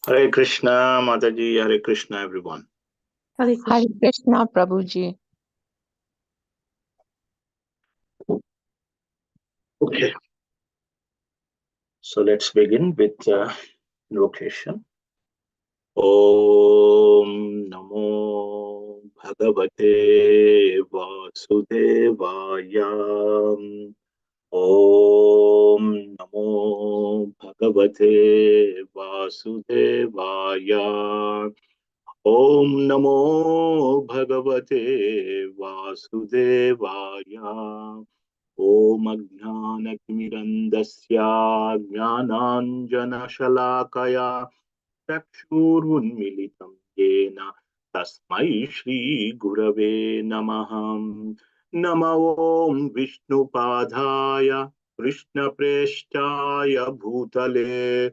Hare Krishna, Mataji, Hare Krishna, everyone. Hare Krishna, Prabhuji. Okay, so let's begin with invocation. Om Namo Bhagavate Vasudevaya. Om Namo Bhagavate Vasudevaya. Om Namo Bhagavate Vasudevaya. Om Ajnanatimirandasya Jnananjanashalakaya Chakshurunmilitam Yena Tasmai Shri Gurave Namaham. Namo Om Vishnupadaya Krishna Preshtaya Bhutale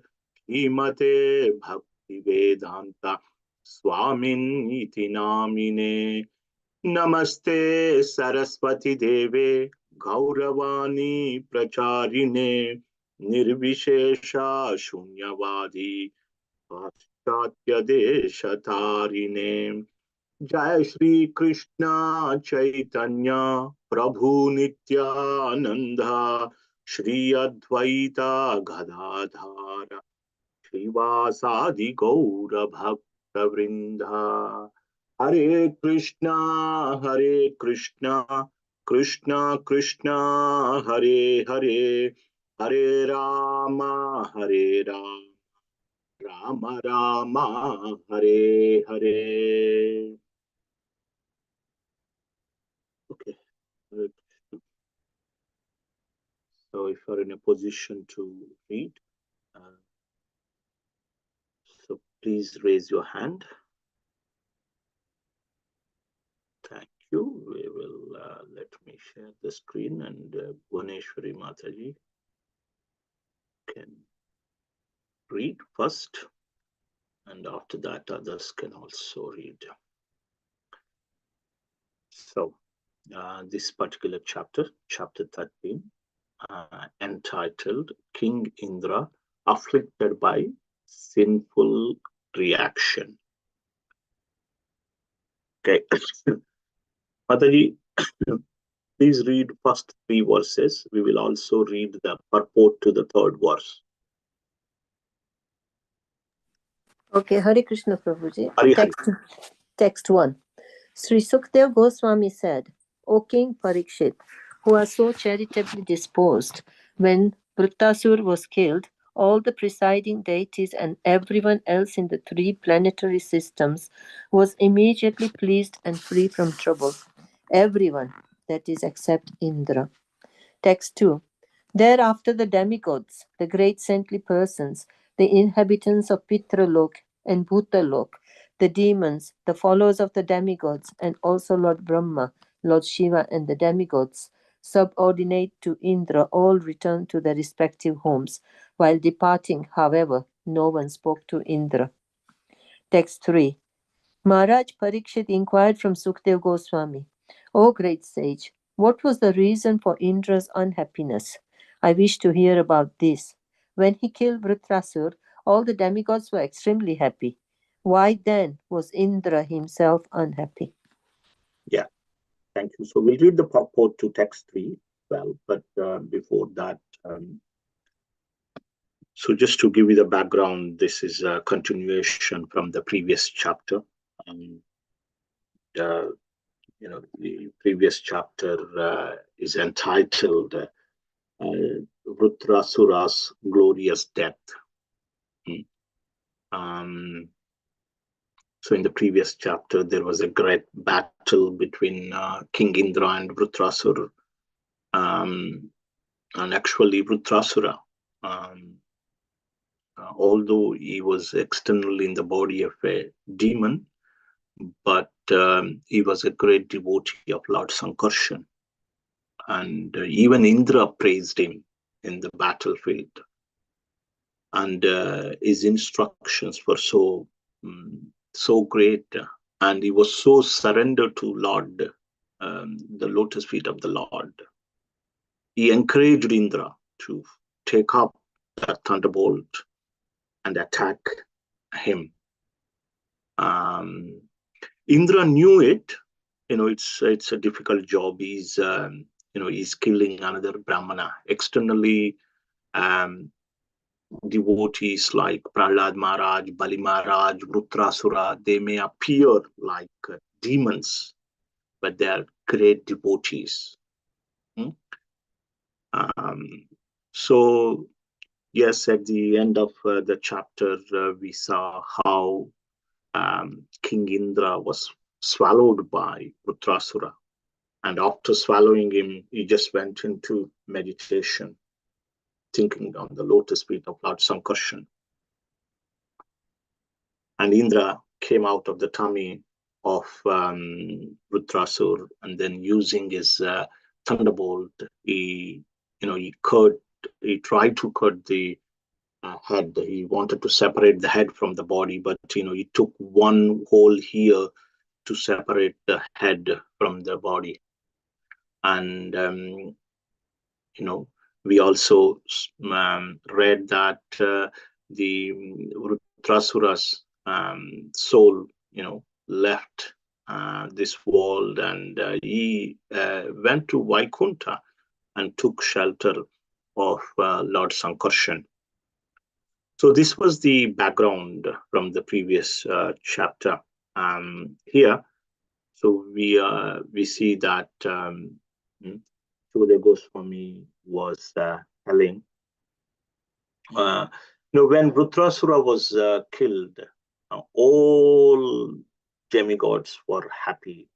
Shrimate Bhakti Vedanta Swamin Iti Namine. Namaste Saraswati Deve Gauravani Pracharine Nirvishesha Shunyavadi Paschatya Deshatarine. Jai Shri Krishna Chaitanya Prabhu Nityananda Shri Advaita Gadadhara Srivasadi Gaura Bhakta Vrinda. Hare Krishna, Krishna Krishna, Hare Hare, Hare Rama, Rama Rama, Hare Hare. Okay. So if you're in a position to read, so please raise your hand. Thank you. We will let me share the screen, and Bhuneshwari Mataji can read first, and after that others can also read. So this particular chapter, chapter 13, entitled King Indra Afflicted by Sinful Reaction. Okay. Mataji, please read first 3 verses. We will also read the purport to the 3rd verse. Okay, Hare Krishna Prabhuji. Hare. Text 1. Sri Sukdev Goswami said, O King Parikshit, who are so charitably disposed, when Vrittasur was killed, all the presiding deities and everyone else in the 3 planetary systems was immediately pleased and free from trouble. Everyone, that is, except Indra. Text 2. Thereafter the demigods, the great saintly persons, the inhabitants of Pitralok and Bhutalok, the demons, the followers of the demigods, and also Lord Brahma, Lord Shiva, and the demigods, subordinate to Indra, all returned to their respective homes. While departing, however, no one spoke to Indra. Text 3. Maharaj Parikshit inquired from Sukdev Goswami, O great sage, what was the reason for Indra's unhappiness? I wish to hear about this. When he killed Vritrasur, all the demigods were extremely happy. Why then was Indra himself unhappy? Yeah, thank you. So we'll read the purport to text 3 well, but before that, so just to give you the background, this is a continuation from the previous chapter. The previous chapter is entitled Vritrasura's Glorious Death. So in the previous chapter, there was a great battle between King Indra and Vritrasura. And actually, Vritrasura, although he was externally in the body of a demon, but he was a great devotee of Lord Sankarshan. And even Indra praised him in the battlefield. And his instructions were so great, and he was so surrendered to Lord, the lotus feet of the Lord. He encouraged Indra to take up that thunderbolt and attack him. Indra knew it. It's a difficult job. He's killing another Brahmana. Externally, devotees like Prahlad Maharaj, Bali Maharaj, Vrutrasura, they may appear like demons, but they are great devotees. So, yes, at the end of the chapter, we saw how King Indra was swallowed by Vrutrasura. And after swallowing him, he just went into meditation, thinking on the lotus feet of Lord Sankarshan. And Indra came out of the tummy of Vrutrasura, and then using his thunderbolt, he tried to cut the head. He wanted to separate the head from the body, but he took one hole here to separate the head from the body. And we also read that the Vrutrasura's soul, left this world, and he went to Vaikuntha and took shelter of Lord Sankarshan. So this was the background from the previous chapter. Here, so we see that Sukadeva Goswami was telling, when Vrutrasura was killed, all demigods were happy.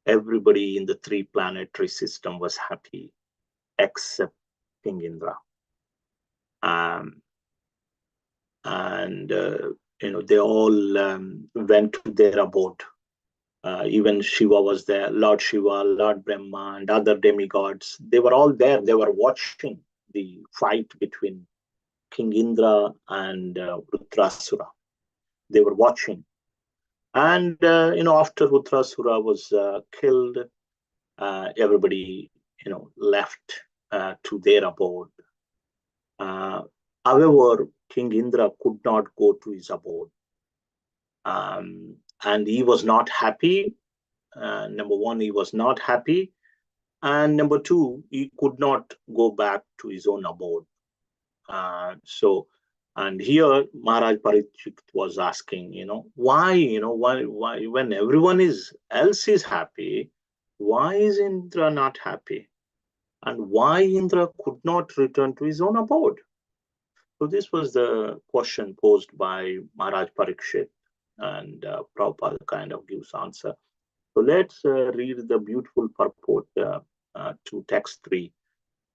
Everybody in the three planetary system was happy, except King Indra. And they all went to their abode. Even Shiva was there, Lord Shiva, Lord Brahma, and other demigods. They were all there. They were watching the fight between King Indra and Vrutrasura. They were watching. And, after Vrutrasura was killed, everybody, left to their abode. However, King Indra could not go to his abode. And he was not happy. Number one, he was not happy. And number two, he could not go back to his own abode. And here Maharaj Parikshit was asking, why, when everyone else is happy, why is Indra not happy? And why Indra could not return to his own abode? So this was the question posed by Maharaj Parikshit, and Prabhupada kind of gives answer. So let's read the beautiful purport to text 3,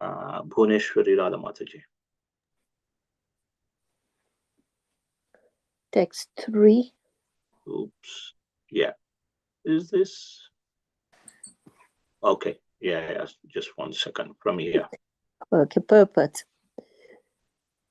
Bhuneshwari Radha Mataji. Text 3. Oops. Yeah. Is this? Okay. Yeah. Just 1 second from here. Okay, purport.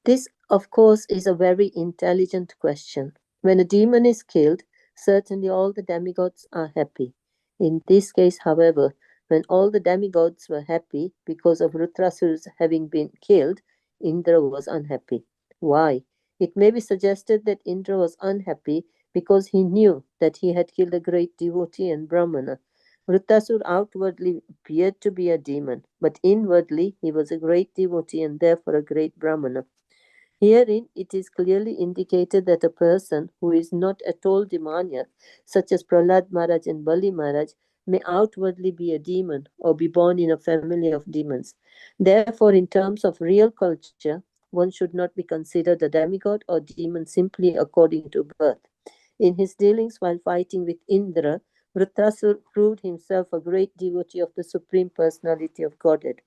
This, of course, is a very intelligent question. When a demon is killed, certainly all the demigods are happy. In this case, however, when all the demigods were happy because of Vrutrasura's having been killed, Indra was unhappy. Why? It may be suggested that Indra was unhappy because he knew that he had killed a great devotee and Brahmana. Vrutrasura outwardly appeared to be a demon, but inwardly he was a great devotee and therefore a great Brahmana. Herein it is clearly indicated that a person who is not at all demoniac, such as Prahlad Maharaj and Bali Maharaj, may outwardly be a demon or be born in a family of demons. Therefore, in terms of real culture, one should not be considered a demigod or demon simply according to birth. In his dealings while fighting with Indra, Vrutrasura proved himself a great devotee of the Supreme Personality of Godhead.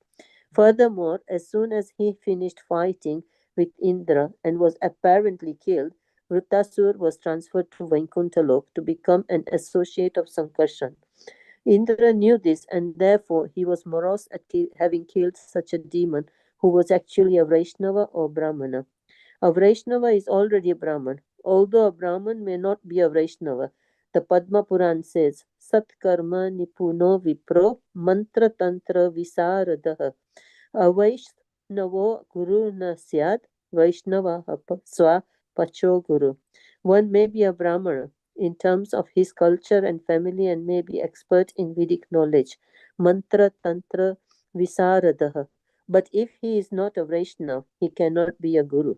Furthermore, as soon as he finished fighting with Indra and was apparently killed, Vrutrasura was transferred to Vaikuntha Lok to become an associate of Sankarshan. Indra knew this, and therefore he was morose at having killed such a demon who was actually a Vaishnava or Brahmana. A Vaishnava is already a Brahman. Although a Brahman may not be a Vaishnava, the Padma Puran says, Sat karma nipuno vipro mantra tantra visaradaha. A Vaishnavo guru na syad, Vaishnava swa pacho guru. One may be a Brahmana in terms of his culture and family and may be expert in Vedic knowledge, mantra, tantra, visaradaha. But if he is not a Vaishnava, he cannot be a guru.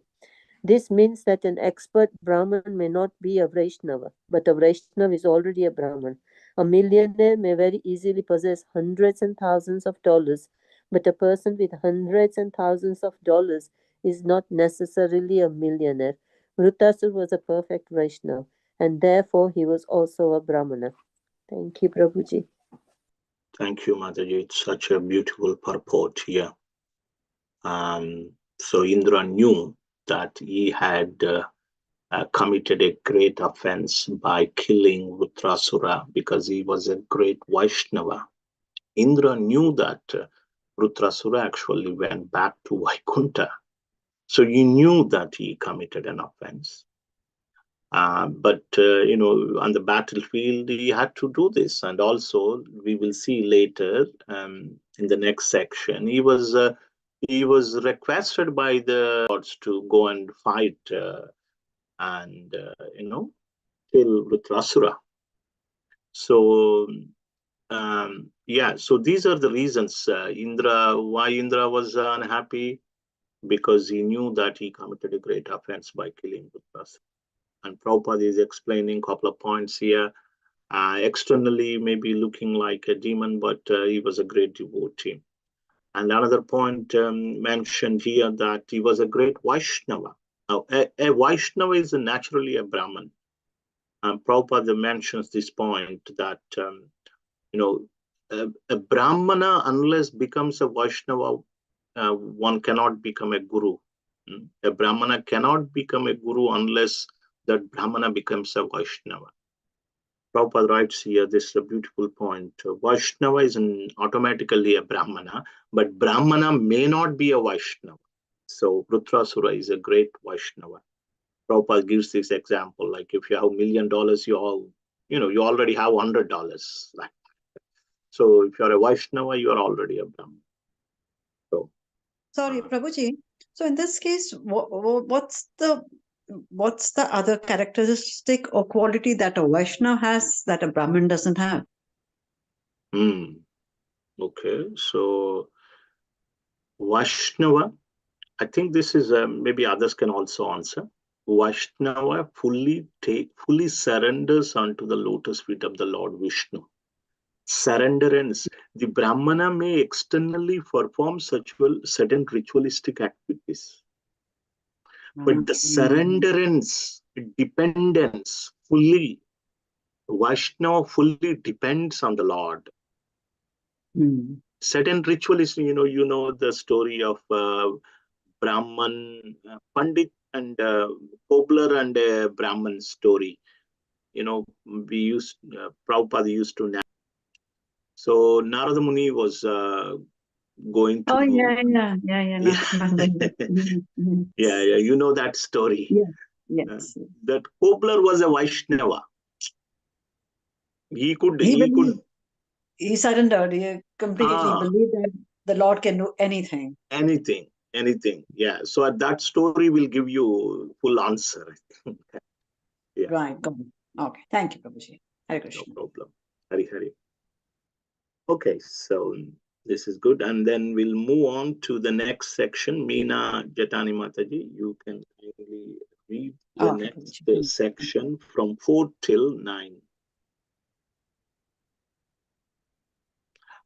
This means that an expert Brahman may not be a Vaishnava, but a Vaishnava is already a Brahman. A millionaire may very easily possess hundreds and thousands of dollars, but a person with hundreds and thousands of dollars is not necessarily a millionaire. Vrutasur was a perfect Vaishnava, and therefore he was also a Brahmana. Thank you, Prabhuji. Thank you, Mataji. It's such a beautiful purport here. So Indra knew that he had committed a great offense by killing Vrutrasura because he was a great Vaishnava. Indra knew that Vrutrasura actually went back to Vaikuntha. So he knew that he committed an offense. But on the battlefield, he had to do this. And also, we will see later in the next section, he was requested by the gods to go and fight and kill Vrutrasura. So so these are the reasons why Indra was unhappy, because he knew that he committed a great offense by killing Vrutrasura. And Prabhupada is explaining a couple of points here. Externally, maybe looking like a demon, but he was a great devotee. And another point mentioned here that he was a great Vaishnava. Now, a Vaishnava is naturally a Brahman. And Prabhupada mentions this point that, a Brahmana, unless becomes a Vaishnava, one cannot become a guru. A Brahmana cannot become a guru unless that Brahmana becomes a Vaishnava. Prabhupada writes here, this is a beautiful point. Vaishnava is automatically a Brahmana, but Brahmana may not be a Vaishnava. So Vrutrasura is a great Vaishnava. Prabhupada gives this example, like if you have $1 million, you already have $100. So if you're a Vaishnava, you are already a Brahmana. So, sorry, Prabhuji. So in this case, what's the other characteristic or quality that a Vaishnava has that a Brahmin doesn't have? Okay, so Vaishnava, I think this is maybe others can also answer. Vaishnava fully surrenders unto the lotus feet of the Lord Vishnu. Surrenderance. The Brahmana may externally perform certain ritualistic activities, but the surrenderance, dependence, fully, Vaishnava fully depends on the Lord. Certain ritualists, you know the story of Brahman, Pandit and Cobbler and Brahman story. Prabhupada used to. So Narada Muni was going to. Oh yeah. Yeah, you know that story. Yes. That Cobbler was a Vaishnava. He surrendered. He completely believed that the Lord can do anything. Anything. Yeah. So that story will give you full answer. Yeah. Right. Go on. Okay. Thank you, Prabhuji. Hare Krishna. No problem. Hari. Okay, so this is good. And then we'll move on to the next section. Meena Jatani Mataji, you can kindly read the next section from 4 till 9.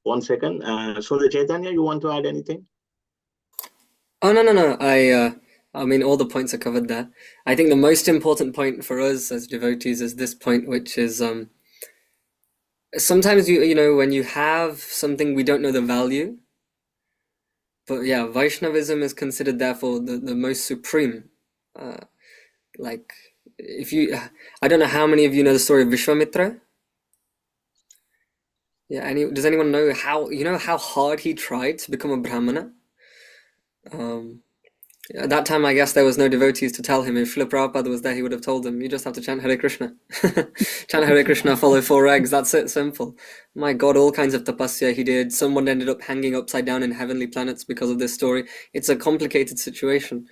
1 second. So the Chaitanya, you want to add anything? Oh, no. I mean, all the points are covered there. I think the most important point for us as devotees is this point, which is sometimes when you have something, we don't know the value. But yeah, Vaishnavism is considered therefore the most supreme. Like, I don't know how many of you know the story of Vishwamitra. Yeah, does anyone know how hard he tried to become a Brahmana? At that time, I guess there was no devotees to tell him. If Srila Prabhupada was there, he would have told him, you just have to chant Hare Krishna. Chant Hare Krishna, follow 4 eggs, that's it, simple. My God, all kinds of tapasya he did. Someone ended up hanging upside down in heavenly planets because of this story. It's a complicated situation,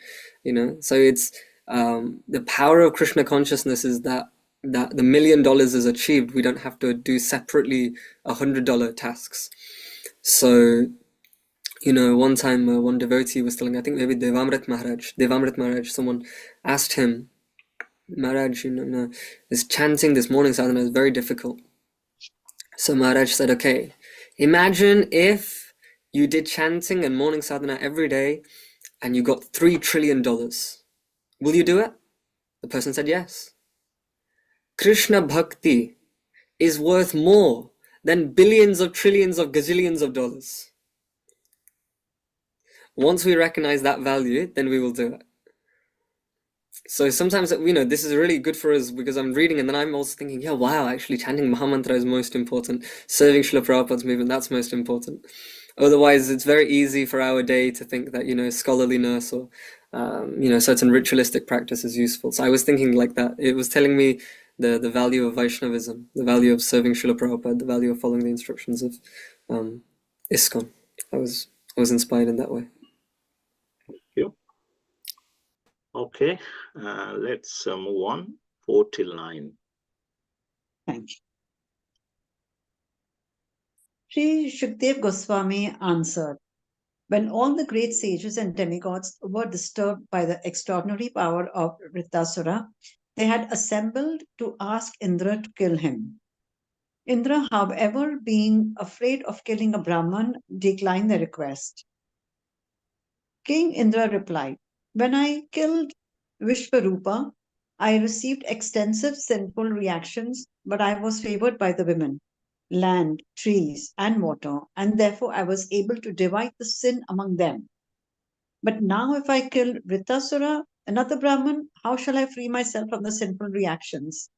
so it's, The power of Krishna consciousness is that the $1 million is achieved. We don't have to do separately $100 tasks. So, one time one devotee was telling, I think maybe Devamrit Maharaj, someone asked him, Maharaj, this chanting, this morning sadhana is very difficult. So Maharaj said, okay, imagine if you did chanting and morning sadhana every day and you got $3 trillion. Will you do it? The person said yes. Krishna Bhakti is worth more than billions of trillions of gazillions of dollars. Once we recognize that value, then we will do it. So sometimes, this is really good for us because I'm reading and then I'm also thinking, yeah, wow, actually chanting Mahamantra is most important. Serving Srila Prabhupada's movement, that's most important. Otherwise, it's very easy for our day to think that, scholarliness or, certain ritualistic practice is useful. So I was thinking like that. It was telling me the value of Vaishnavism, the value of serving Srila Prabhupada, the value of following the instructions of ISKCON. I was inspired in that way. Thank you. Okay, let's move on. 4 till 9. Thank you. Sri Shukdev Goswami answered, when all the great sages and demigods were disturbed by the extraordinary power of Vritasura, they had assembled to ask Indra to kill him. Indra, however, being afraid of killing a Brahman, declined the request. King Indra replied, when I killed Vishvarupa, I received extensive sinful reactions, but I was favored by the women, land, trees, and water, and therefore I was able to divide the sin among them. But now, if I kill Vritasura, another Brahman, how shall I free myself from the sinful reactions?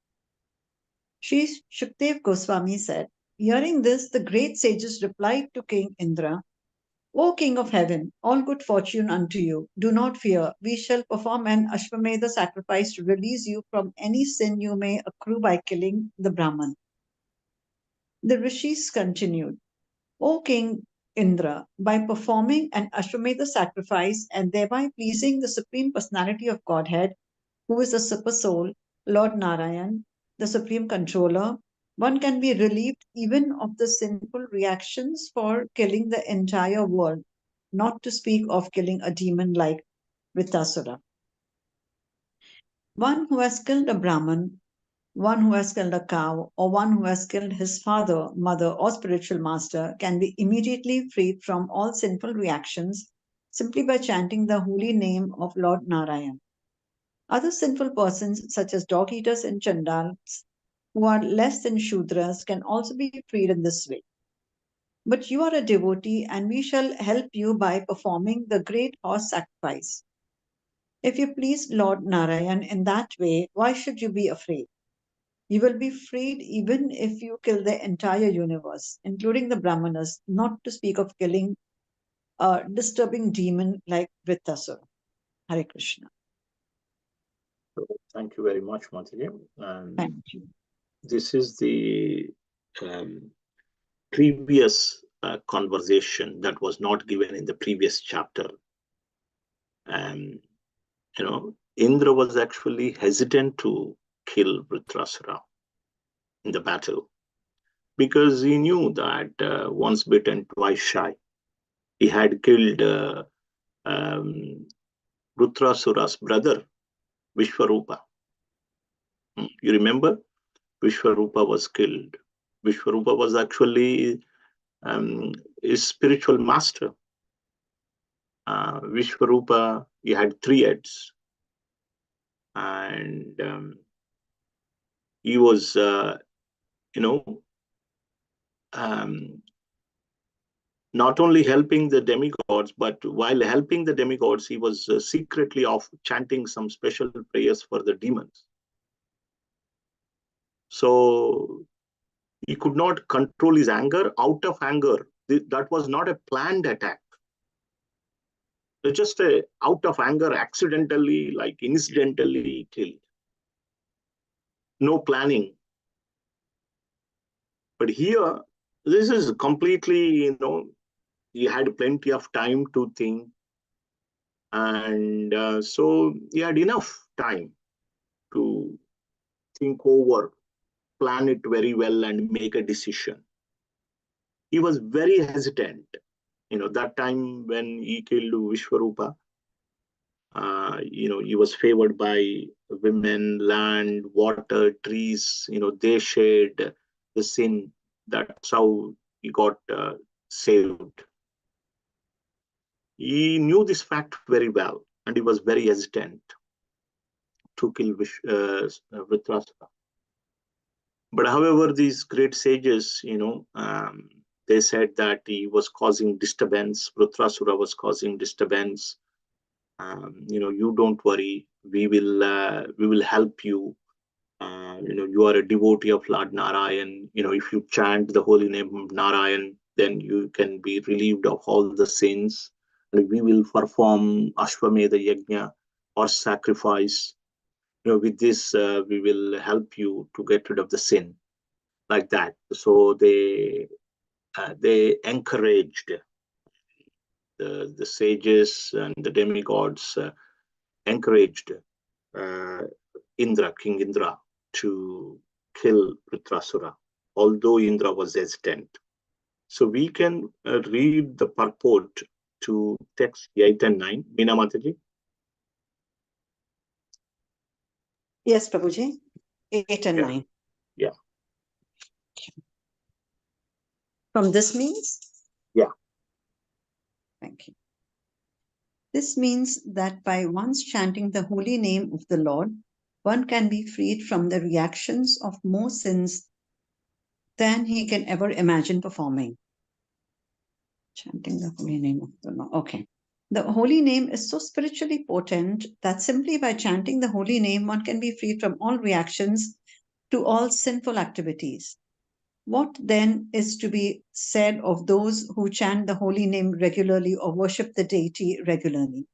Sri Shukdev Goswami said, hearing this, the great sages replied to King Indra, O King of Heaven, all good fortune unto you. Do not fear. We shall perform an Ashwamedha sacrifice to release you from any sin you may accrue by killing the Brahman. The rishis continued, O King Indra, by performing an Ashwamedha sacrifice and thereby pleasing the Supreme Personality of Godhead, who is the Super Soul, Lord Narayan, the Supreme Controller, one can be relieved even of the sinful reactions for killing the entire world, not to speak of killing a demon like Vritasura. One who has killed a Brahman, one who has killed a cow, or one who has killed his father, mother, or spiritual master can be immediately freed from all sinful reactions simply by chanting the holy name of Lord Narayan. Other sinful persons, such as dog eaters and chandals, who are less than Shudras, can also be freed in this way. But you are a devotee, and we shall help you by performing the great horse sacrifice. If you please Lord Narayan in that way, why should you be afraid? You will be freed even if you kill the entire universe, including the Brahmanas, not to speak of killing a disturbing demon like Vritasura. Hare Krishna. So, thank you very much, Mataji. Thank you. This is the previous conversation that was not given in the previous chapter. Indra was actually hesitant to kill Vritrasura in the battle because he knew that once bitten, twice shy. He had killed Vritrasura's brother, Vishvarupa. You remember? Vishvarupa was killed. Vishvarupa was actually his spiritual master. Vishvarupa, he had 3 heads. And he was, not only helping the demigods, but while helping the demigods, he was secretly off chanting some special prayers for the demons. So he could not control his anger. Out of anger, that was not a planned attack. It's just out of anger, accidentally, like incidentally killed. No planning. But here, this is completely, he had plenty of time to think. And so he had enough time to think over, plan it very well, and make a decision. He was very hesitant. That time when he killed Vishwarupa, he was favored by women, land, water, trees. They shared the sin. That's how he got saved. He knew this fact very well, and he was very hesitant to kill Vritrasura. But however, these great sages, they said that he was causing disturbance. Vritrasura was causing disturbance. You don't worry. We will help you. You are a devotee of Lord Narayan. If you chant the holy name of Narayan, then you can be relieved of all the sins. And we will perform Ashwamedha Yajna or sacrifice. With this, we will help you to get rid of the sin, like that. So they encouraged the sages and the demigods, encouraged King Indra, to kill Vritrasura, although Indra was hesitant. So we can read the purport to text 8 and 9. Meena Mataji? Yes, Prabhuji. 8 and 9. Yeah. From this means? Yeah. Thank you. This means that by once chanting the holy name of the Lord, one can be freed from the reactions of more sins than he can ever imagine performing. Chanting the holy name of the Lord. Okay. The holy name is so spiritually potent that simply by chanting the holy name, one can be freed from all reactions to all sinful activities. What then is to be said of those who chant the holy name regularly or worship the deity regularly?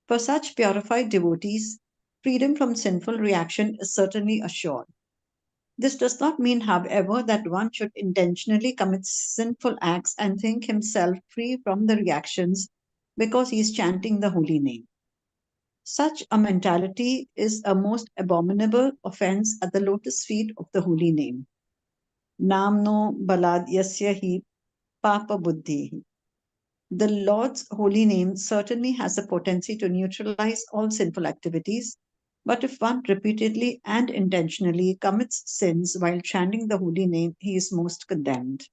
For such purified devotees, freedom from sinful reaction is certainly assured. This does not mean, however, that one should intentionally commit sinful acts and think himself free from the reactions because he is chanting the holy name. Such a mentality is a most abominable offense at the lotus feet of the holy name. Namno balad yasya hi papa buddhi. The Lord's holy name certainly has a potency to neutralize all sinful activities, but if one repeatedly and intentionally commits sins while chanting the holy name, he is most condemned.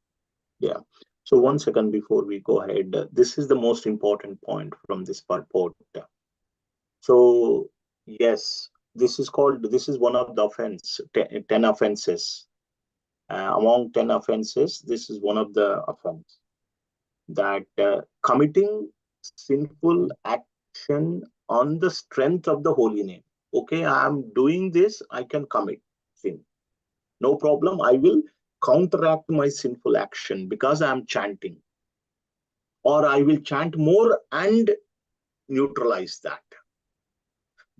Yeah. So 1 second before we go ahead, this is the most important point from this purport. So yes, this is one of the offense, 10 offenses. Among 10 offenses, this is one of the offense, that committing sinful action on the strength of the holy name. Okay, I'm doing this, I can commit sin. No problem, I will counteract my sinful action because I'm chanting. Or I will chant more and neutralize that.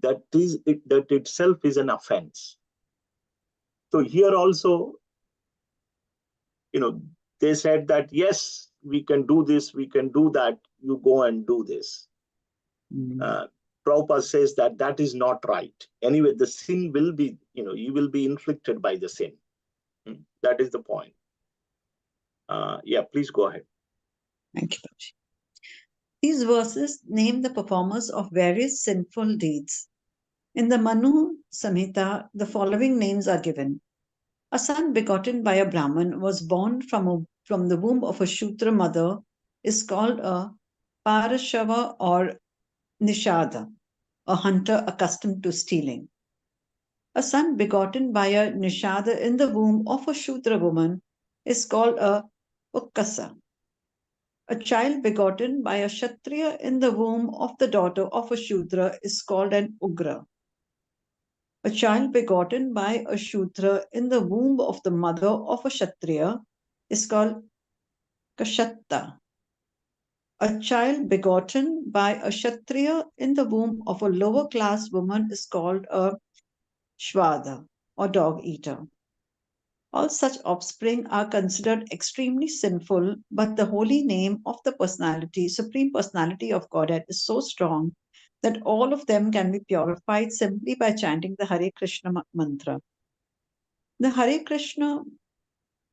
That itself is an offense. So here also, they said that, yes, we can do this, we can do that, you go and do this. Prabhupada says that is not right. Anyway, the sin will be, you will be inflicted by the sin. That is the point. Yeah, please go ahead. Thank you, Prabhuji. These verses name the performers of various sinful deeds. In the Manu Samhita, the following names are given. A son begotten by a Brahmin was born from the womb of a Shudra mother is called a Parashava or Nishada, a hunter accustomed to stealing. A son begotten by a Nishada in the womb of a Shudra woman is called a Ukkasa. A child begotten by a Kshatriya in the womb of the daughter of a Shudra is called an Ugra. A child begotten by a Shudra in the womb of the mother of a Kshatriya is called Kashatta. A child begotten by a Kshatriya in the womb of a lower class woman is called a Shvada or dog eater. All such offspring are considered extremely sinful, but the holy name of the personality, Supreme Personality of Godhead, is so strong that all of them can be purified simply by chanting the Hare Krishna mantra. The Hare Krishna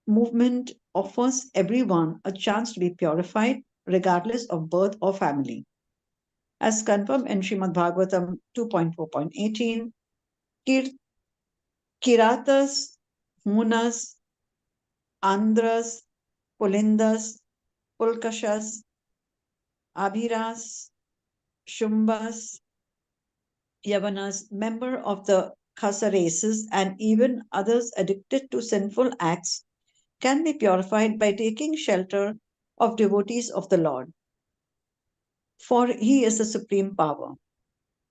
movement offers everyone a chance to be purified regardless of birth or family. As confirmed in Srimad Bhagavatam 2.4.18, Kiratas, Munas, Andhras, Pulindas, Pulkashas, Abhiras, Shumbas, Yavanas, member of the Khasa races, and even others addicted to sinful acts can be purified by taking shelter of devotees of the Lord. For he is the supreme power.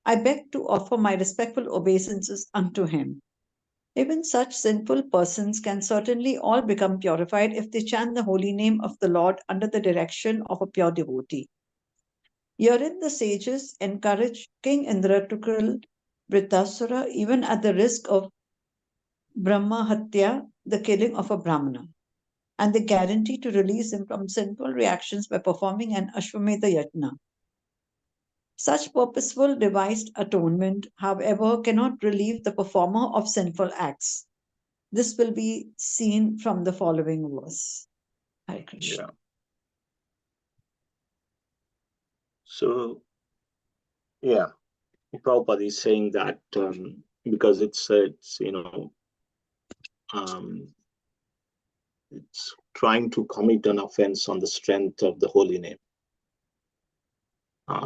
I beg to offer my respectful obeisances unto him. Even such sinful persons can certainly all become purified if they chant the holy name of the Lord under the direction of a pure devotee. Herein the sages encourage King Indra to kill Vritasura even at the risk of Brahma Hatya, the killing of a Brahmana, and they guarantee to release him from sinful reactions by performing an Ashwamedha Yajna. Such purposeful devised atonement, however, cannot relieve the performer of sinful acts. This will be seen from the following verse. Hare Krishna. Yeah. So, yeah, Prabhupada is saying that because it's it's trying to commit an offense on the strength of the holy name.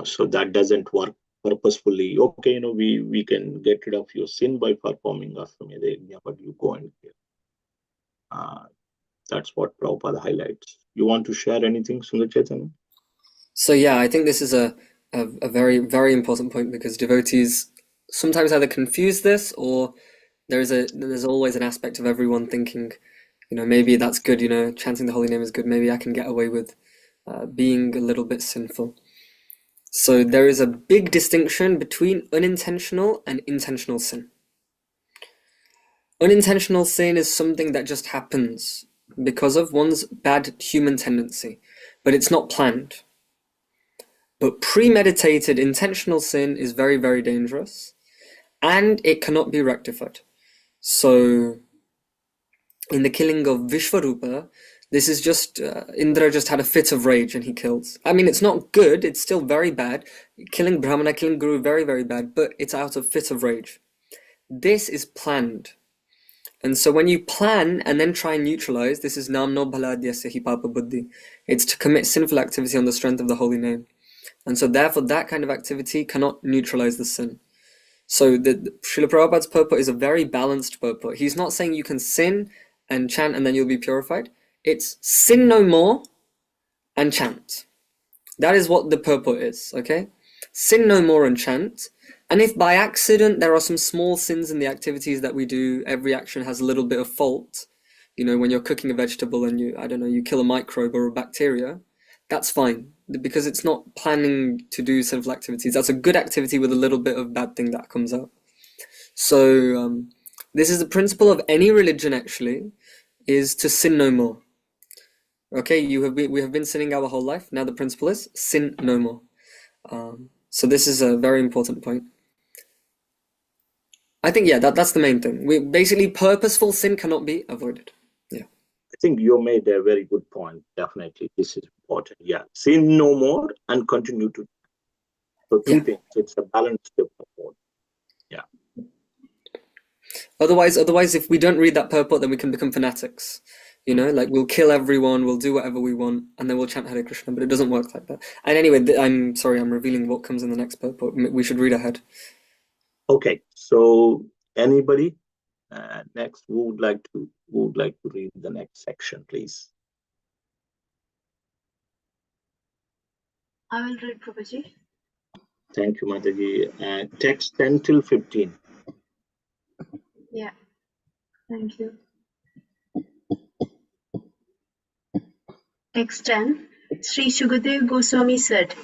So that doesn't work purposefully. Okay, we can get rid of your sin by performing Ashwamedha Yajna, but you go and kill. That's what Prabhupada highlights. You want to share anything, Sundar Chaitanya? So yeah, I think this is a very, very important point, because devotees sometimes either confuse this, or there's always an aspect of everyone thinking, maybe that's good, chanting the holy name is good, maybe I can get away with being a little bit sinful. So there is a big distinction between unintentional and intentional sin. Unintentional sin is something that just happens because of one's bad human tendency, but it's not planned. But premeditated intentional sin is very, very dangerous, and it cannot be rectified. So in the killing of Vishvarupa, this is just Indra just had a fit of rage and he kills. I mean, it's not good, it's still very bad. Killing Brahmana, killing Guru, very, very bad, but it's out of fit of rage. This is planned. And so when you plan and then try and neutralize, this is namno bhaladhyasya hi papa buddhi. It's to commit sinful activity on the strength of the holy name. And so therefore that kind of activity cannot neutralize the sin. So the Srila Prabhupada's purport is a very balanced purport. He's not saying you can sin and chant and then you'll be purified. It's sin no more and chant. That is what the purport is, okay? Sin no more and chant. And if by accident there are some small sins in the activities that we do, every action has a little bit of fault. When you're cooking a vegetable and you kill a microbe or a bacteria, that's fine, because it's not planning to do sinful activities. That's a good activity with a little bit of bad thing that comes out. So this is the principle of any religion, actually, is to sin no more. Okay, we have been sinning our whole life. Now the principle is sin no more. So this is a very important point. I think, yeah, that's the main thing. Basically, purposeful sin cannot be avoided. Yeah. I think you made a very good point. Definitely, this is important. Yeah, sin no more and continue to. So two things. It's a balanced purport. Yeah. Otherwise, if we don't read that purport, then we can become fanatics. Like we'll kill everyone, we'll do whatever we want, and then we'll chant Hare Krishna. But it doesn't work like that. And anyway, I'm sorry, I'm revealing what comes in the next purport. We should read ahead. Okay. So anybody next who would like to read the next section, please? I will read, Prabhuji. Thank you, Mataji. Text 10 till 15. Yeah, thank you. Text 10. Sri Shukadev Goswami said,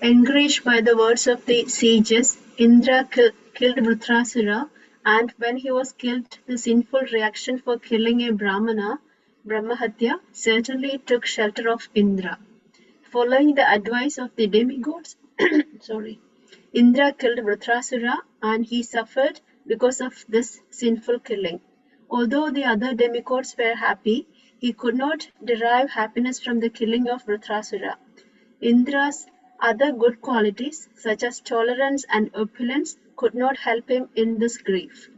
encouraged by the words of the sages, Indra killed Vritrasura, and when he was killed, the sinful reaction for killing a Brahmana, Brahmahatya, certainly took shelter of Indra. Following the advice of the demigods, Indra killed Vrtrasura and he suffered because of this sinful killing. Although the other demigods were happy, he could not derive happiness from the killing of Vrtrasura. Indra's other good qualities, such as tolerance and opulence, could not help him in this grief.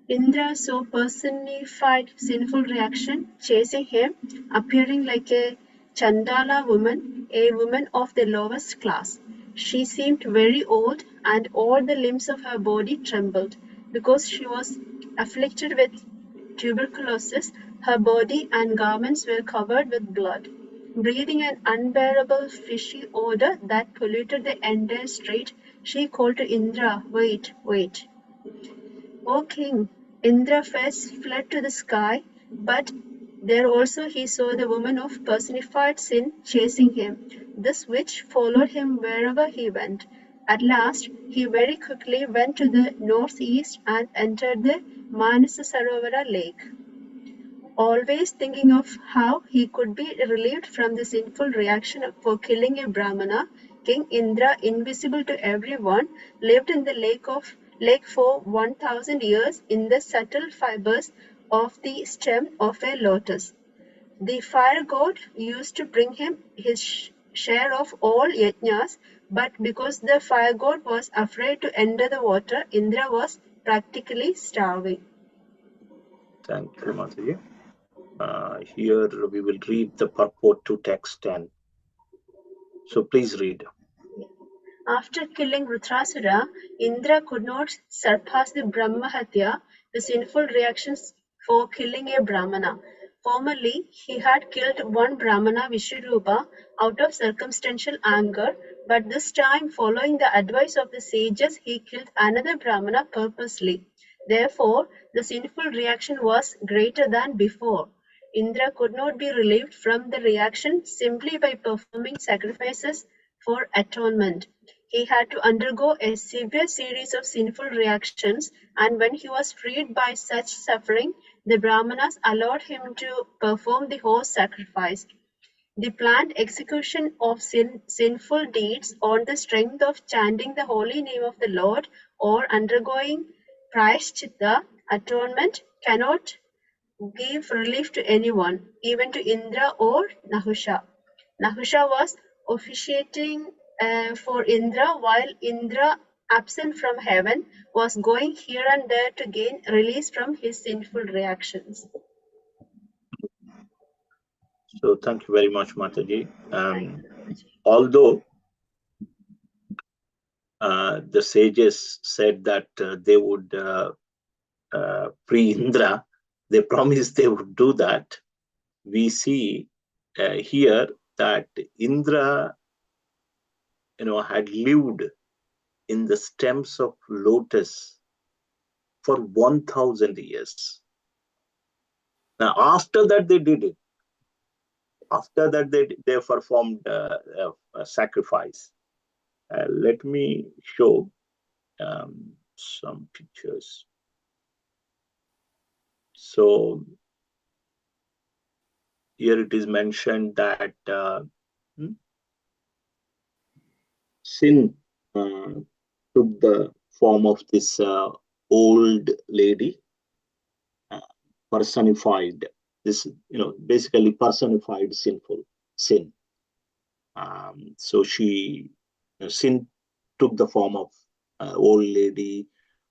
Indra saw personified sinful reaction chasing him, appearing like a Chandala woman, a woman of the lowest class. She seemed very old, and all the limbs of her body trembled. Because she was afflicted with tuberculosis, her body and garments were covered with blood. Breathing an unbearable fishy odor that polluted the entire street, she called to Indra, "Wait, wait. O king!" Indra first fled to the sky, but there also he saw the woman of personified sin chasing him. This witch followed him wherever he went. At last, he very quickly went to the northeast and entered the Manasa Sarovara lake. Always thinking of how he could be relieved from the sinful reaction for killing a Brahmana, King Indra, invisible to everyone, lived in the lake for 1,000 years in the subtle fibers of the stem of a lotus. The fire god used to bring him his share of all yajnas, but because the fire god was afraid to enter the water, Indra was practically starving. Thank you, Mataji. Here we will read the purport to text 10. So please read. After killing Vrtrasura, Indra could not surpass the Brahmahatya, the sinful reactions for killing a Brahmana. Formerly, he had killed one Brahmana, Vishwarupa, out of circumstantial anger, but this time, following the advice of the sages, he killed another Brahmana purposely. Therefore, the sinful reaction was greater than before. Indra could not be relieved from the reaction simply by performing sacrifices for atonement. He had to undergo a severe series of sinful reactions, and when he was freed by such suffering, the Brahmanas allowed him to perform the horse sacrifice. The planned execution of sinful deeds on the strength of chanting the holy name of the Lord or undergoing prayashchitta, atonement, cannot give relief to anyone, even to Indra or Nahusha. Nahusha was officiating for Indra, while Indra, absent from heaven, was going here and there to gain release from his sinful reactions. So thank you very much, Mataji. Although the sages said that they would free Indra, they promised they would do that. We see here that Indra, had lived in the stems of lotus for 1,000 years. Now, after that, they did it. After that, they performed a sacrifice. Let me show some pictures. So here it is mentioned that sin took the form of this old lady, personified this, basically personified sin. So sin took the form of old lady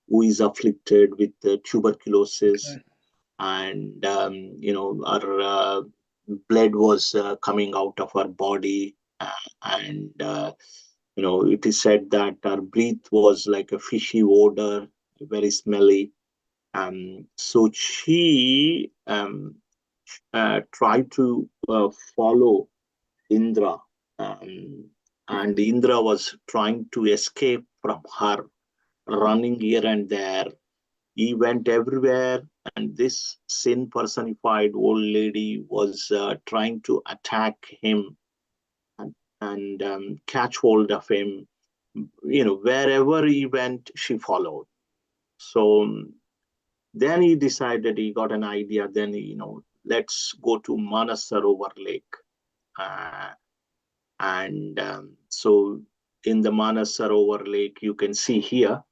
who is afflicted with tuberculosis, and her blood was coming out of her body, and it is said that her breath was like a fishy odor, very smelly. So she tried to follow Indra, and Indra was trying to escape from her, running here and there. He went everywhere, and this sin personified old lady was trying to attack him and catch hold of him. Wherever he went, she followed. So then he decided, he got an idea, then, let's go to Manasarovar Lake. And so in the Manasarovar lake, you can see here,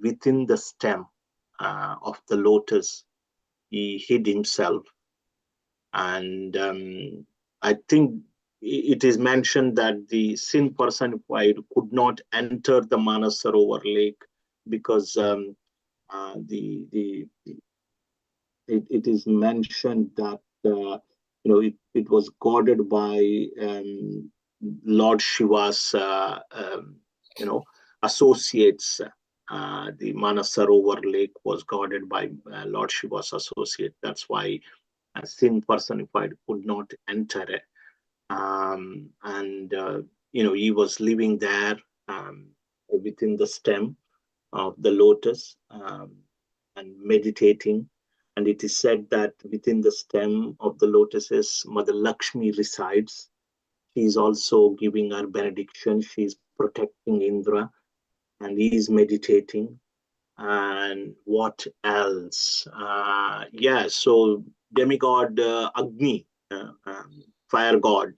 within the stem of the lotus, he hid himself. And I think it is mentioned that the sin personified could not enter the Manasarovar lake because it is mentioned that it was guarded by Lord Shiva's associates. The Manasarovar lake was guarded by Lord Shiva's associate. That's why sin personified could not enter it. He was living there within the stem of the lotus and meditating. And it is said that within the stem of the lotuses, Mother Lakshmi resides. She is also giving her benediction. She is protecting Indra, and he is meditating. And what else? So demigod Agni, fire god.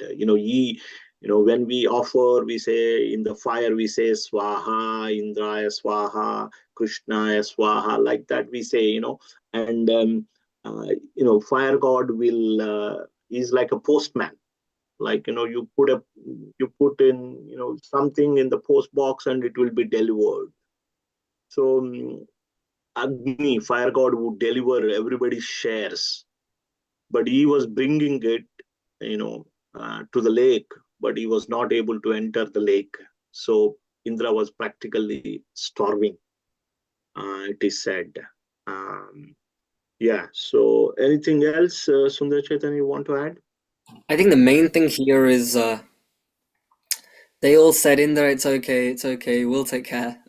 When we offer, we say in the fire, we say Swaha, Indraya Swaha, Krishnaya Swaha, like that we say, and fire god will is like a postman. Like you put in something in the post box and it will be delivered. So Agni, fire god, would deliver everybody's shares, but he was bringing it, to the lake, but he was not able to enter the lake. So Indra was practically starving. It is said. So anything else, Sundar Chaitanya, you want to add? I think the main thing here is they all said, Indra, it's okay, we'll take care.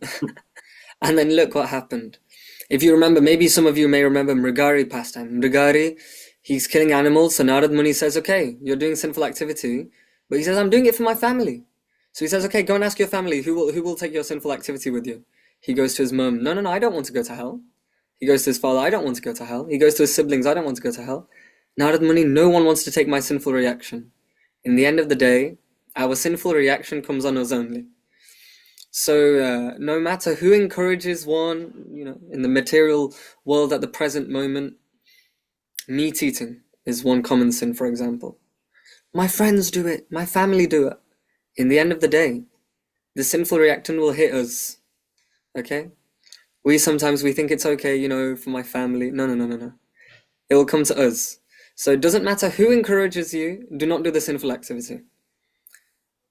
And then look what happened. If you remember, maybe some of you may remember Mrigari pastime. Mrigari, he's killing animals, so Narad Muni says, okay, you're doing sinful activity, but he says, I'm doing it for my family. So he says, okay, go and ask your family, who will take your sinful activity with you? He goes to his mum, no, I don't want to go to hell. He goes to his father, I don't want to go to hell. He goes to his siblings, I don't want to go to hell. Narad Muni, no one wants to take my sinful reaction. In the end of the day, our sinful reaction comes on us only. So no matter who encourages one, in the material world at the present moment, meat eating is one common sin, for example. My friends do it, my family do it. In the end of the day, the sinful reaction will hit us. Okay? We think it's okay, for my family. No. It will come to us. So it doesn't matter who encourages you, do not do the sinful activity.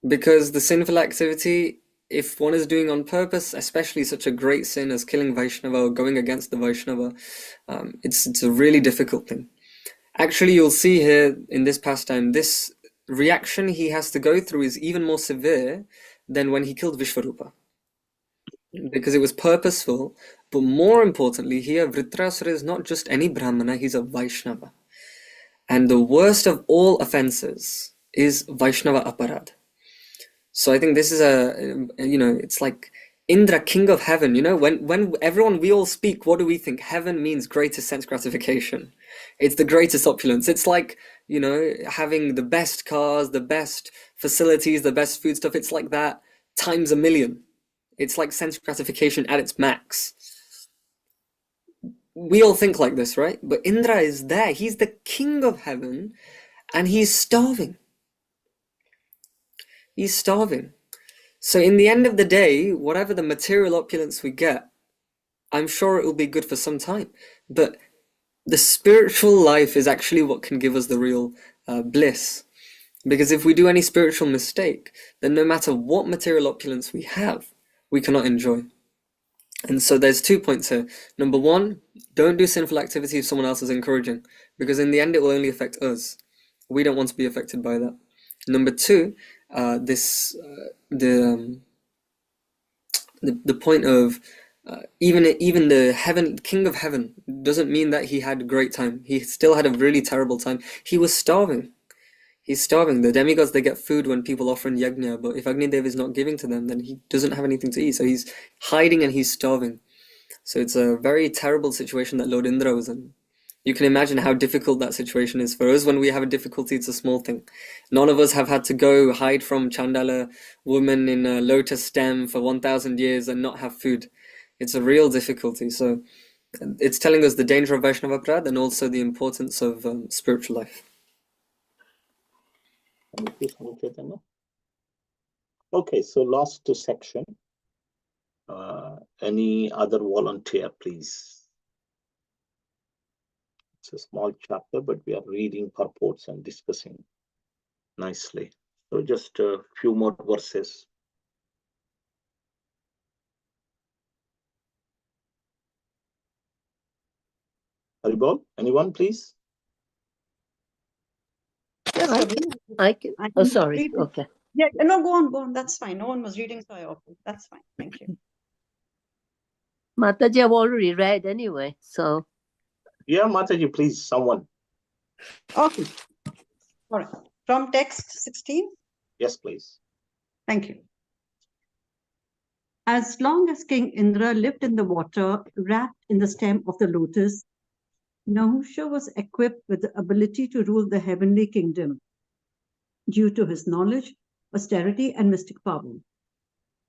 Because the sinful activity, if one is doing on purpose, especially such a great sin as killing Vaishnava or going against the Vaishnava, it's a really difficult thing. Actually, you'll see here in this pastime, this reaction he has to go through is even more severe than when he killed Vishvarupa. Because it was purposeful, but more importantly here, Vritrasura is not just any Brahmana, he's a Vaishnava. And the worst of all offenses is Vaishnava Aparad. So I think this is it's like Indra, king of heaven. When everyone, we all speak, what do we think? Heaven means greatest sense gratification. It's the greatest opulence. It's like, having the best cars, the best facilities, the best food stuff. It's like that times a million. It's like sense gratification at its max. We all think like this, right? But Indra is there. He's the king of heaven and he's starving. He's starving. So in the end of the day, whatever the material opulence we get, I'm sure it will be good for some time. But the spiritual life is actually what can give us the real bliss. Because if we do any spiritual mistake, then no matter what material opulence we have, we cannot enjoy. And so there's 2 points here. Number one, don't do sinful activity if someone else is encouraging, because in the end it will only affect us. We don't want to be affected by that. Number two, the point of even the king of heaven doesn't mean that he had a great time. He still had a really terrible time. He was starving. He's starving. The demigods, they get food when people offer in yajna, but if Agnidev is not giving to them, then he doesn't have anything to eat. So he's hiding and he's starving. So it's a very terrible situation that Lord Indra was in. You can imagine how difficult that situation is. For us, when we have a difficulty, it's a small thing. None of us have had to go hide from Chandala woman in a lotus stem for 1,000 years and not have food. It's a real difficulty. So it's telling us the danger of Vaishnava Prad and also the importance of spiritual life. Thank you, Swami Chaitanya. Okay, so last section. Any other volunteer, please? It's a small chapter, but we are reading purports and discussing nicely. So just a few more verses. Haribol, anyone, please? Yes, I Prabhu. I can. I Oh, can sorry. read it. Okay. Yeah, no, go on. That's fine. No one was reading, so I offered. That's fine. Thank you. Mataji, I've already read anyway. So Yeah, Mataji, please, someone. Okay. All right. From text 16. Yes, please. Thank you. As long as King Indra lived in the water, wrapped in the stem of the lotus, Nahusha was equipped with the ability to rule the heavenly kingdom due to his knowledge, austerity, and mystic power.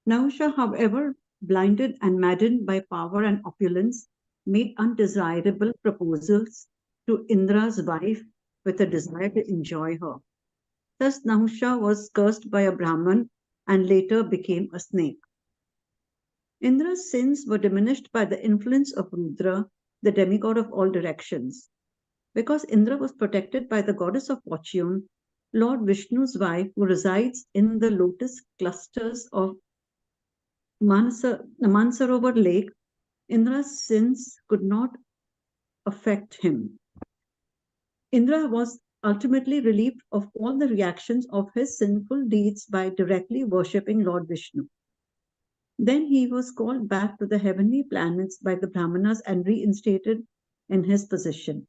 Nahusha, however, blinded and maddened by power and opulence, made undesirable proposals to Indra's wife with a desire to enjoy her. Thus, Nahusha was cursed by a Brahman and later became a snake. Indra's sins were diminished by the influence of Rudra, the demigod of all directions. Because Indra was protected by the goddess of fortune, Lord Vishnu's wife, who resides in the lotus clusters of Mansarovar lake, Indra's sins could not affect him. Indra was ultimately relieved of all the reactions of his sinful deeds by directly worshipping Lord Vishnu. Then he was called back to the heavenly planets by the Brahmanas and reinstated in his position.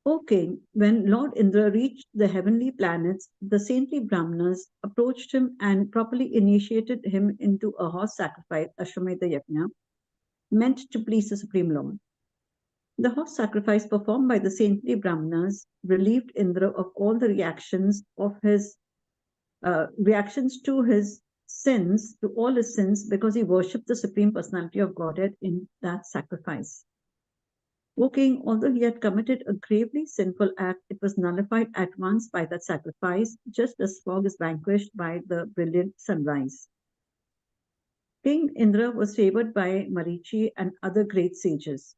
O king, when Lord Indra reached the heavenly planets, the saintly Brahmanas approached him and properly initiated him into a horse sacrifice, Ashwamedha Yajna, meant to please the Supreme Lord. The horse sacrifice performed by the saintly Brahmanas relieved Indra of all the reactions of his reactions to his sins, to all his sins, because he worshipped the Supreme Personality of Godhead in that sacrifice. O king, although he had committed a gravely sinful act, it was nullified at once by that sacrifice, just as fog is vanquished by the brilliant sunrise. King Indra was favored by Marichi and other great sages.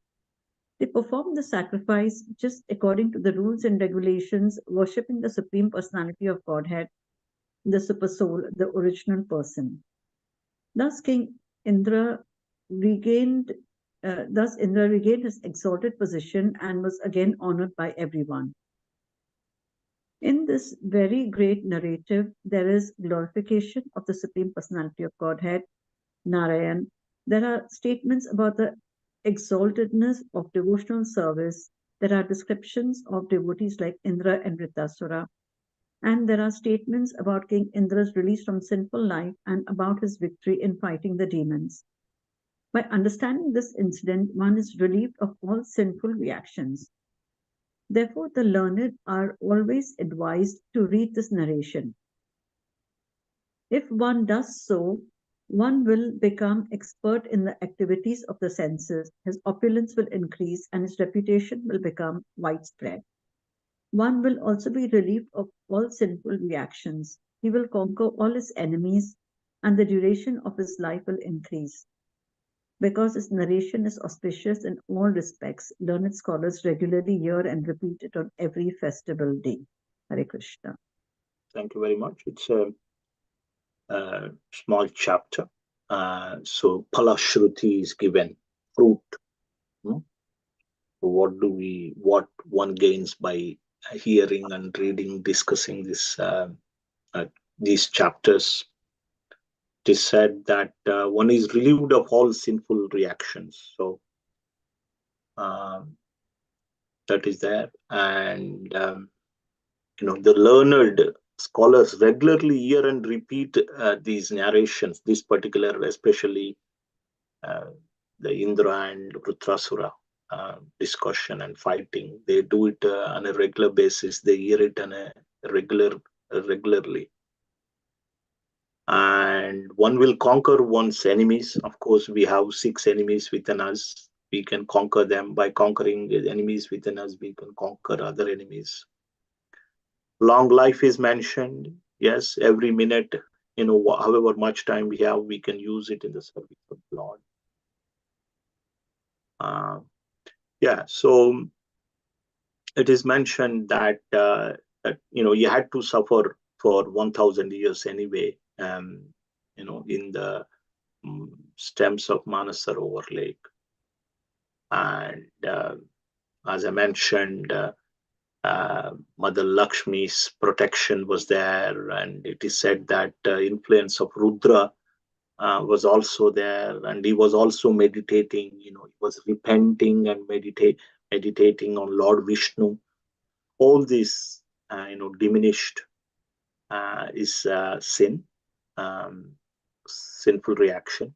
They performed the sacrifice just according to the rules and regulations, worshipping the Supreme Personality of Godhead, the Super Soul, the original person. Thus, Indra regained his exalted position and was again honored by everyone. In this very great narrative, there is glorification of the Supreme Personality of Godhead, Narayan. There are statements about the exaltedness of devotional service. There are descriptions of devotees like Indra and Vritasura. And there are statements about King Indra's release from sinful life and about his victory in fighting the demons. By understanding this incident, one is relieved of all sinful reactions. Therefore, the learned are always advised to read this narration. If one does so, one will become expert in the activities of the senses, his opulence will increase, and his reputation will become widespread. One will also be relieved of all sinful reactions. He will conquer all his enemies, and the duration of his life will increase. Because this narration is auspicious in all respects, learned scholars regularly hear and repeat it on every festival day. Hare Krishna. Thank you very much. It's a small chapter. So Palashruti is given, fruit. What one gains by hearing and reading, discussing these chapters. It is said that one is relieved of all sinful reactions. So that is there, and the learned scholars regularly hear and repeat these narrations. This particular, especially the Indra and Vritrasura. discussion and fighting. They do it on a regular basis. They hear it on a regularly. And one will conquer one's enemies. Of course, we have 6 enemies within us. We can conquer them. By conquering the enemies within us, we can conquer other enemies. Long life is mentioned. Yes, every minute, however much time we have, we can use it in the service of the Lord. So it is mentioned that you had to suffer for 1,000 years anyway. In the stems of Manasarovar Lake, and as I mentioned, Mother Lakshmi's protection was there, and it is said that influence of Rudra was also there, and he was also meditating. He was repenting and meditating on Lord Vishnu. All this, diminished is sin, sinful reaction.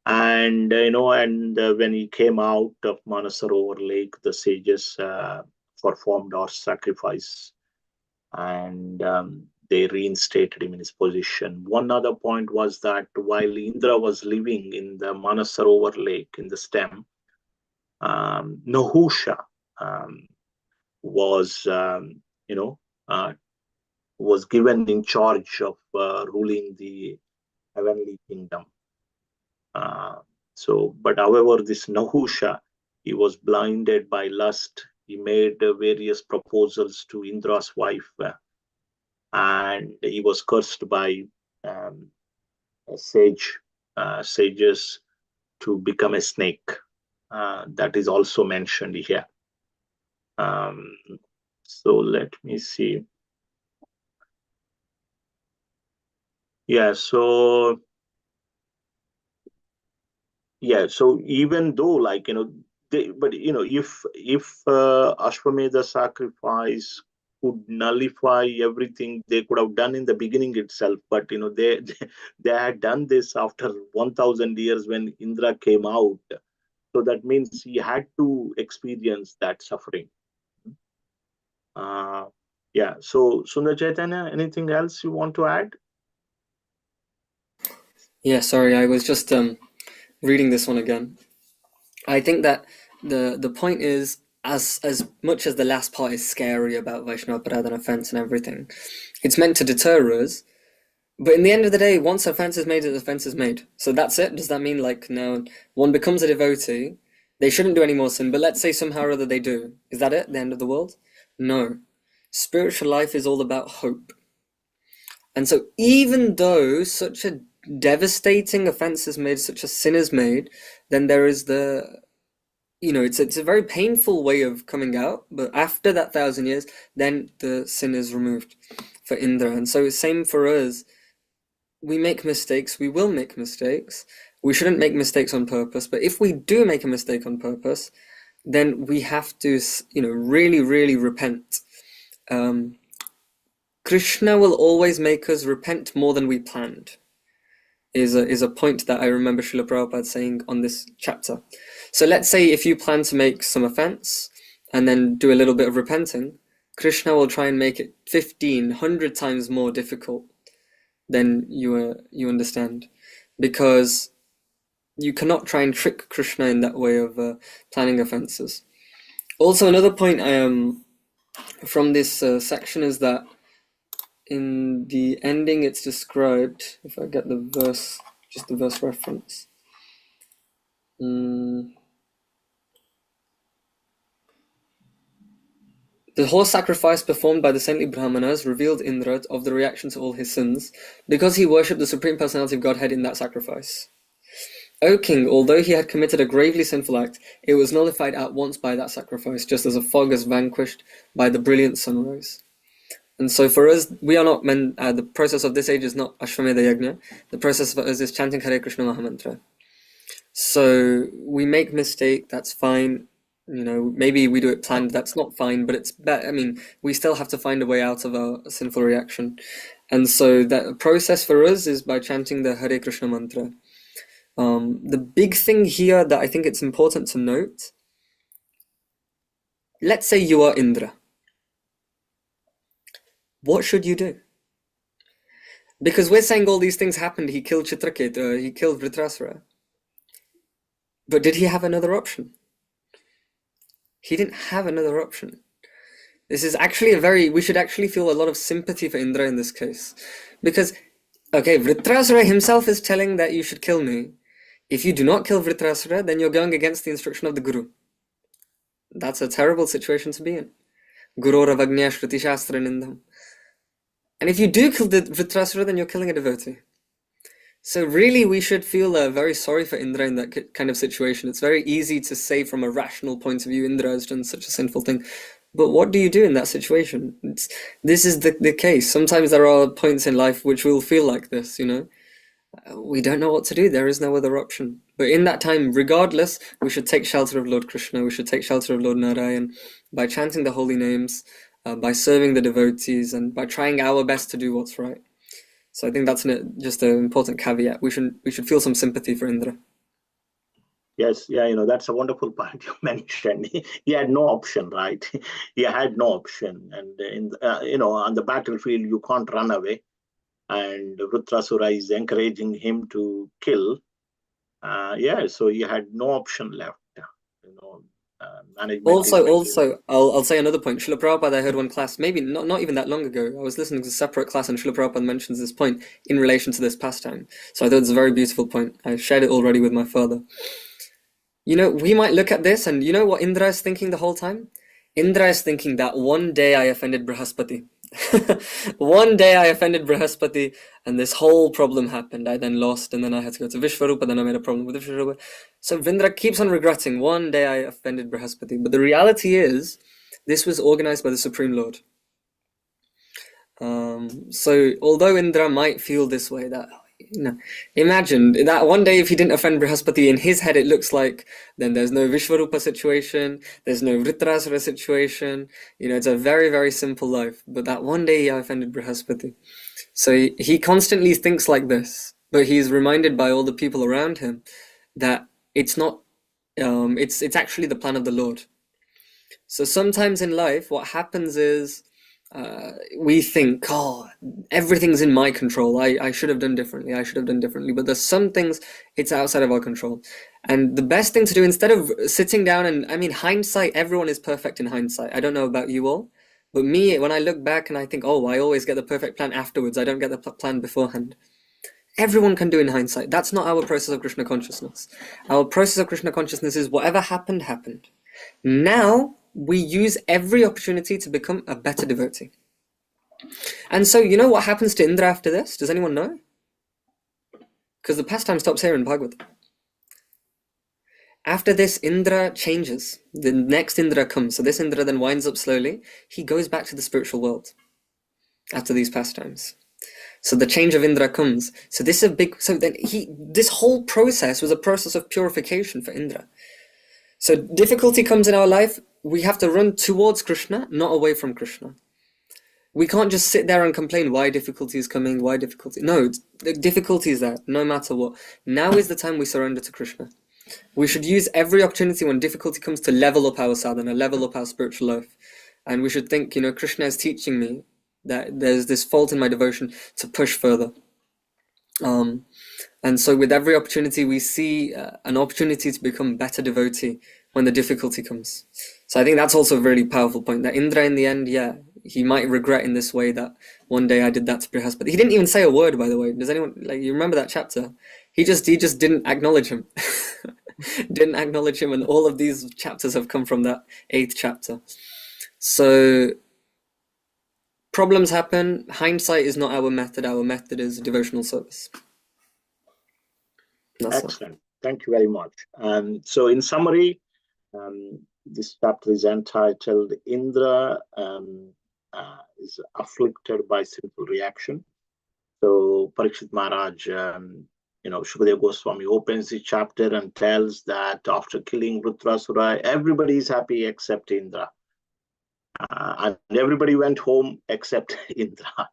And when he came out of Manasarovar Lake, the sages performed our sacrifice, and they reinstated him in his position. One other point was that while Indra was living in the Manasarovar Lake in the stem, Nahusha was given in charge of ruling the heavenly kingdom. But however, this Nahusha, he was blinded by lust. He made various proposals to Indra's wife, and he was cursed by sages to become a snake. That is also mentioned here. So let me see. So even though, if Ashwamedha sacrifice could nullify everything they could have done in the beginning itself, but they had done this after 1,000 years when Indra came out. So that means he had to experience that suffering. So Sundar Chaitanya, anything else you want to add? Yeah, sorry, I was just reading this one again. I think that the point is, as much as the last part is scary about Vaishnava Paradhan offense and everything, it's meant to deter us. But in the end of the day, once offense is made, the offense is made. So that's it. Does that mean now one becomes a devotee, they shouldn't do any more sin, but let's say somehow or other they do. Is that it? The end of the world? No. Spiritual life is all about hope. And so even though such a devastating offense is made, such a sin is made, then there is it's a very painful way of coming out, but after that 1,000 years, then the sin is removed for Indra. And so same for us. We make mistakes, we will make mistakes. We shouldn't make mistakes on purpose, but if we do make a mistake on purpose, then we have to, really, really repent. Krishna will always make us repent more than we planned, is a point that I remember Srila Prabhupada saying on this chapter. So let's say if you plan to make some offense and then do a little bit of repenting, Krishna will try and make it 1,500 times more difficult than you understand, because you cannot try and trick Krishna in that way of planning offenses. Also, another point from this section is that in the ending it's described, if I get the verse, just the verse reference. The horse sacrifice performed by the saintly Brahmanas revealed Indra of the reaction to all his sins, because he worshipped the Supreme Personality of Godhead in that sacrifice. O king, although he had committed a gravely sinful act, it was nullified at once by that sacrifice, just as a fog is vanquished by the brilliant sunrise. And so for us, we are not meant, the process of this age is not Ashwamedha Yajna. The process for us is chanting Hare Krishna Mahamantra. So we make mistake, that's fine. Maybe we do it planned, that's not fine, but it's better. We still have to find a way out of our sinful reaction. And so that process for us is by chanting the Hare Krishna mantra. The big thing here that I think it's important to note Let's say you are Indra. What should you do? Because we're saying all these things happened. He killed Chitraketu, he killed Vritrasura. But did he have another option? He didn't have another option. This is actually we should actually feel a lot of sympathy for Indra in this case. Because, okay, Vritrasura himself is telling that you should kill me. If you do not kill Vritrasura, then you're going against the instruction of the Guru. That's a terrible situation to be in. Guru Ravagnya Shruti Shastra Nindam. And if you do kill the Vritrasura, then you're killing a devotee. So really, we should feel very sorry for Indra in that kind of situation. It's very easy to say from a rational point of view, Indra has done such a sinful thing. But what do you do in that situation? This is the case. Sometimes there are points in life which will feel like this, you know. We don't know what to do. There is no other option. But in that time, regardless, we should take shelter of Lord Krishna. We should take shelter of Lord Narayan by chanting the holy names, by serving the devotees, and by trying our best to do what's right. So I think that's just an important caveat. We should feel some sympathy for Indra. Yes, yeah, you know, that's a wonderful point you mentioned. He had no option, right? He had no option. And, you know, on the battlefield, you can't run away. And Vritrasura is encouraging him to kill. Yeah, so he had no option left. You know, management is Also, I'll say another point. Srila Prabhupada, I heard one class, maybe not even that long ago. I was listening to a separate class, and Srila Prabhupada mentions this point in relation to this pastime. So I thought it's a very beautiful point. I shared it already with my father. You know, we might look at this, and you know what Indra is thinking the whole time? Indra is thinking that one day I offended Brihaspati. One day I offended Brihaspati, and this whole problem happened. I then lost, and then I had to go to Vishvarupa, then I made a problem with Vishvarupa. So Indra keeps on regretting, one day I offended Brihaspati. But the reality is, this was organized by the Supreme Lord. So although Indra might feel this way, that, you know, imagine that one day if he didn't offend Brihaspati, in his head it looks like then there's no Vishvarupa situation, there's no Vritrasura situation, you know, it's a very, very simple life. But that one day he offended Brihaspati. So he constantly thinks like this, but he's reminded by all the people around him that it's not, it's actually the plan of the Lord. So sometimes in life, what happens is, we think, oh, everything's in my control. I should have done differently. I should have done differently. But there's some things it's outside of our control. And the best thing to do, instead of sitting down and, I mean, hindsight, everyone is perfect in hindsight. I don't know about you all, but me, when I look back and I think, oh, I always get the perfect plan afterwards. I don't get the plan beforehand. Everyone can do in hindsight. That's not our process of Krishna consciousness. Our process of Krishna consciousness is whatever happened, happened. Now, we use every opportunity to become a better devotee. And so, you know what happens to Indra after this? Does anyone know? Because the pastime stops here in Bhagavad. After this, Indra changes. The next Indra comes. So this Indra then winds up slowly. He goes back to the spiritual world after these pastimes. So the change of Indra comes. So this is a big. So then this whole process was a process of purification for Indra. So difficulty comes in our life. We have to run towards Krishna, not away from Krishna. We can't just sit there and complain why difficulty is coming, why difficulty. No, the difficulty is there, no matter what. Now is the time we surrender to Krishna. We should use every opportunity when difficulty comes to level up our sadhana, level up our spiritual life. And we should think, you know, Krishna is teaching me that there's this fault in my devotion to push further. And so with every opportunity, we see an opportunity to become better devotee when the difficulty comes. So I think that's also a really powerful point, that Indra in the end, yeah, he might regret in this way that one day I did that to Brihaspati. He didn't even say a word, by the way. Does anyone, like, you remember that chapter? He just didn't acknowledge him. Didn't acknowledge him, and all of these chapters have come from that 8th chapter. So problems happen. Hindsight is not our method. Our method is devotional service. That's excellent. Thank you very much. So in summary, this chapter is entitled Indra is afflicted by sinful reaction. So Parikshit Maharaj, you know, Shukadeva Goswami opens the chapter and tells that after killing Vritrasura, everybody is happy except Indra. And everybody went home except Indra.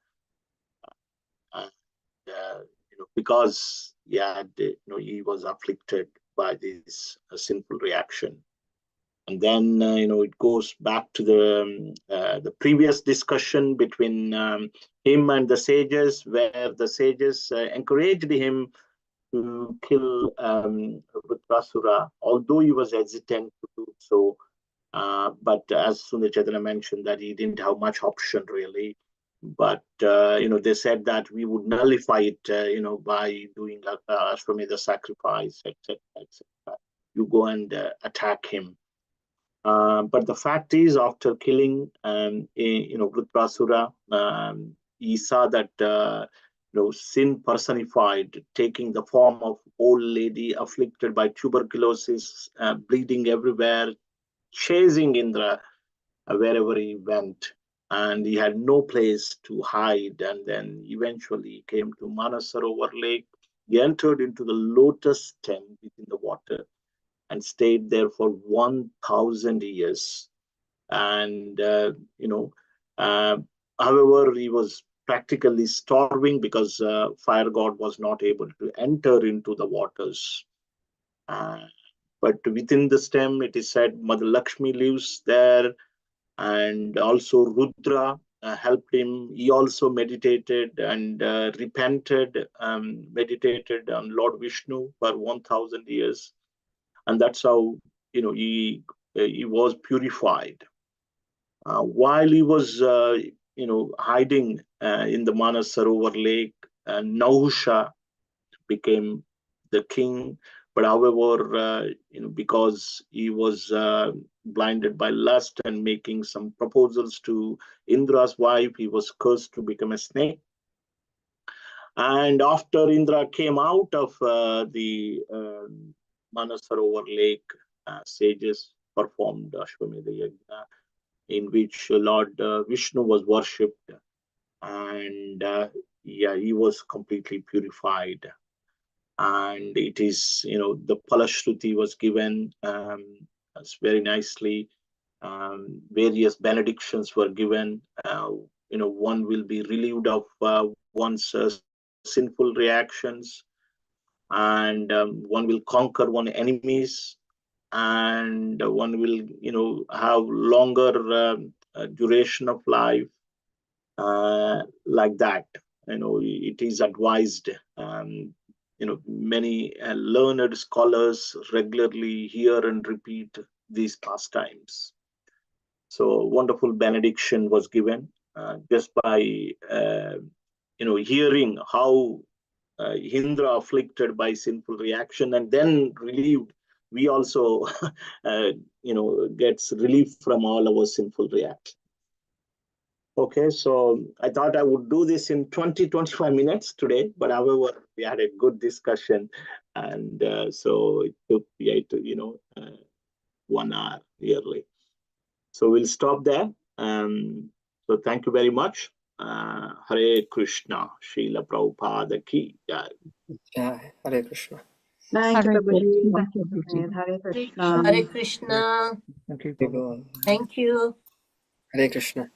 You know, because he was afflicted by this sinful reaction. And then, it goes back to the previous discussion between him and the sages, where the sages encouraged him to kill Vritrasura, although he was hesitant to do so. But as Sundar Chaitanya mentioned, that he didn't have much option really. But they said that we would nullify it, by doing Ashwamedha sacrifice, etc., etc. You go and attack him. But the fact is, after killing, Vritrasura, he saw that sin personified, taking the form of old lady afflicted by tuberculosis, bleeding everywhere, chasing Indra wherever he went, and he had no place to hide. And then eventually he came to Manasarovar Lake. He entered into the lotus stem within the water and stayed there for 1,000 years. And however, he was practically starving because fire god was not able to enter into the waters. But within the stem, it is said Mother Lakshmi lives there, and also Rudra helped him. He also meditated and meditated on Lord Vishnu for 1,000 years. And that's how he was purified. While he was hiding in the Manasarovar Lake, Nahusha became the king. But however, because he was blinded by lust and making some proposals to Indra's wife, he was cursed to become a snake. And after Indra came out of the Manasarovar Lake, sages performed Ashwamedha Yajna, in which Lord Vishnu was worshipped, and he was completely purified. And it is, the Palashruti was given very nicely. Various benedictions were given. One will be relieved of one's sinful reactions, and one will conquer one's enemies, and one will, have longer duration of life, like that. It is advised. Many learned scholars regularly hear and repeat these pastimes. So wonderful benediction was given just by hearing how Indra afflicted by sinful reaction and then relieved. We also gets relief from all our sinful reaction. Okay, so I thought I would do this in 20-25 minutes today, but however, we had a good discussion, and so it took 1 hour nearly. So we'll stop there. So thank you very much. Hare Krishna, Srila Prabhupada ki jai. Yeah, Hare Krishna. Thank you, Hare Prabhuji. Krishna. Thank you, Prabhuji. Hare Krishna. Hare Krishna. Thank you. Thank you. Hare Krishna.